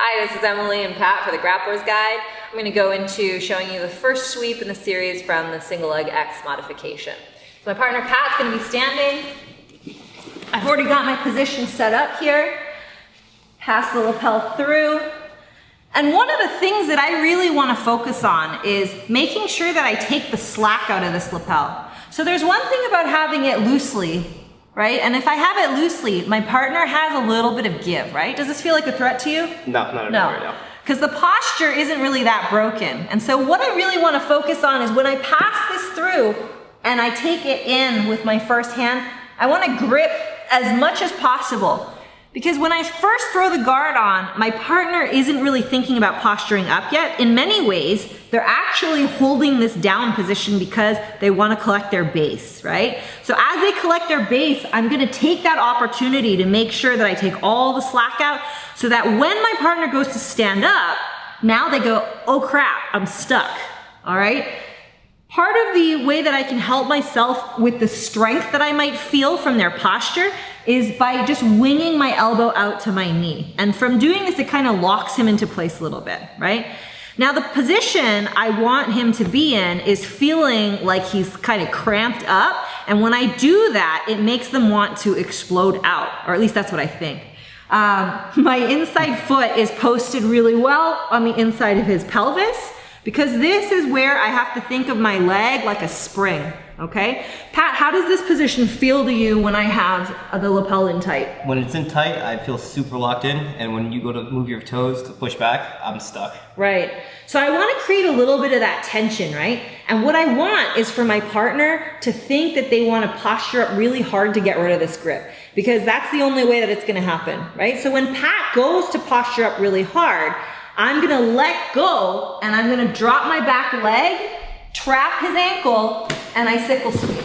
Hi, this is Emily and Pat for the Grapplers Guide. I'm going to go into showing you the first sweep in the series from the single leg X modification. So my partner Pat's going to be standing. I've already got my position set up here. Pass the lapel through. And one of the things that I really want to focus on is making sure that I take the slack out of this lapel. So there's one thing about having it loosely, right? And if I have it loosely, my partner has a little bit of give, right? Does this feel like a threat to you? No, not at all right now. Because the posture isn't really that broken. And so what I really want to focus on is when I pass this through and I take it in with my first hand, I want to grip as much as possible. Because when I first throw the guard on, my partner isn't really thinking about posturing up yet. In many ways, they're actually holding this down position because they want to collect their base, right? So as they collect their base, I'm going to take that opportunity to make sure that I take all the slack out so that when my partner goes to stand up, now they go, oh crap, I'm stuck, all right? Part of the way that I can help myself with the strength that I might feel from their posture is by just winging my elbow out to my knee. And from doing this, it kind of locks him into place a little bit, right? Now the position I want him to be in is feeling like he's kind of cramped up. And when I do that, it makes them want to explode out, or at least that's what I think. My inside foot is posted really well on the inside of his pelvis, because this is where I have to think of my leg like a spring, okay? Pat, how does this position feel to you when I have the lapel in tight? When it's in tight, I feel super locked in, and when you go to move your toes to push back, I'm stuck. Right. So I want to create a little bit of that tension, right? And what I want is for my partner to think that they want to posture up really hard to get rid of this grip, because that's the only way that it's going to happen, right? So when Pat goes to posture up really hard, I'm gonna let go and I'm gonna drop my back leg, trap his ankle, and I sickle sweep.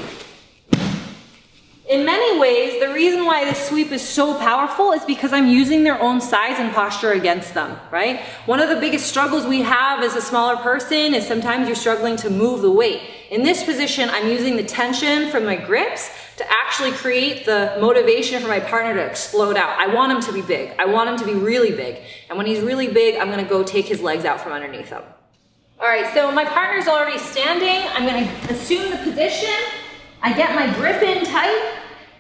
In many ways, the reason why this sweep is so powerful is because I'm using their own size and posture against them, right? One of the biggest struggles we have as a smaller person is sometimes you're struggling to move the weight. In this position, I'm using the tension from my grips to actually create the motivation for my partner to explode out. I want him to be big. I want him to be really big. And when he's really big, I'm gonna go take his legs out from underneath him. All right, so my partner's already standing. I'm gonna assume the position. I get my grip in tight.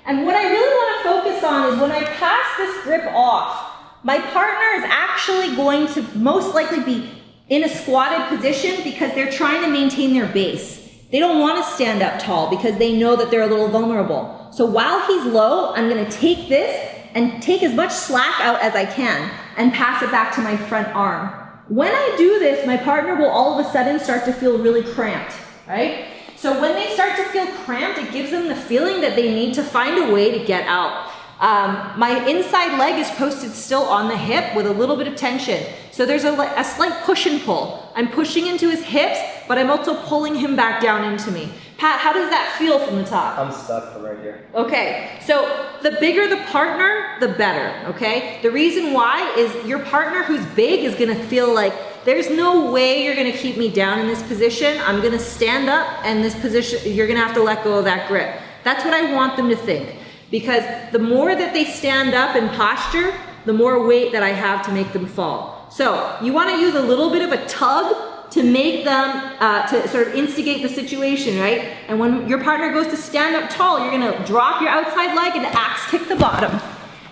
And what I really wanna focus on is when I pass this grip off, my partner is actually going to most likely be in a squatted position because they're trying to maintain their base. They don't want to stand up tall because they know that they're a little vulnerable. So while he's low, I'm going to take this and take as much slack out as I can and pass it back to my front arm. When I do this, my partner will all of a sudden start to feel really cramped, right? So when they start to feel cramped, it gives them the feeling that they need to find a way to get out. My inside leg is posted still on the hip with a little bit of tension. So there's a slight push and pull. I'm pushing into his hips, but I'm also pulling him back down into me. Pat, how does that feel from the top? I'm stuck from right here. Okay, so the bigger the partner, the better, okay? The reason why is your partner who's big is gonna feel like there's no way you're gonna keep me down in this position. I'm gonna stand up and this position, you're gonna have to let go of that grip. That's what I want them to think. Because the more that they stand up and posture, the more weight that I have to make them fall. So you want to use a little bit of a tug to make them, to sort of instigate the situation, right? And when your partner goes to stand up tall, you're going to drop your outside leg and axe kick the bottom.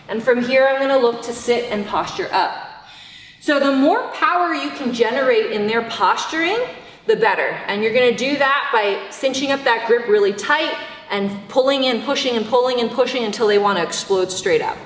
And from here, I'm going to look to sit and posture up. So the more power you can generate in their posturing, the better. And you're going to do that by cinching up that grip really tight and pulling in, pushing and pulling and pushing until they want to explode straight up.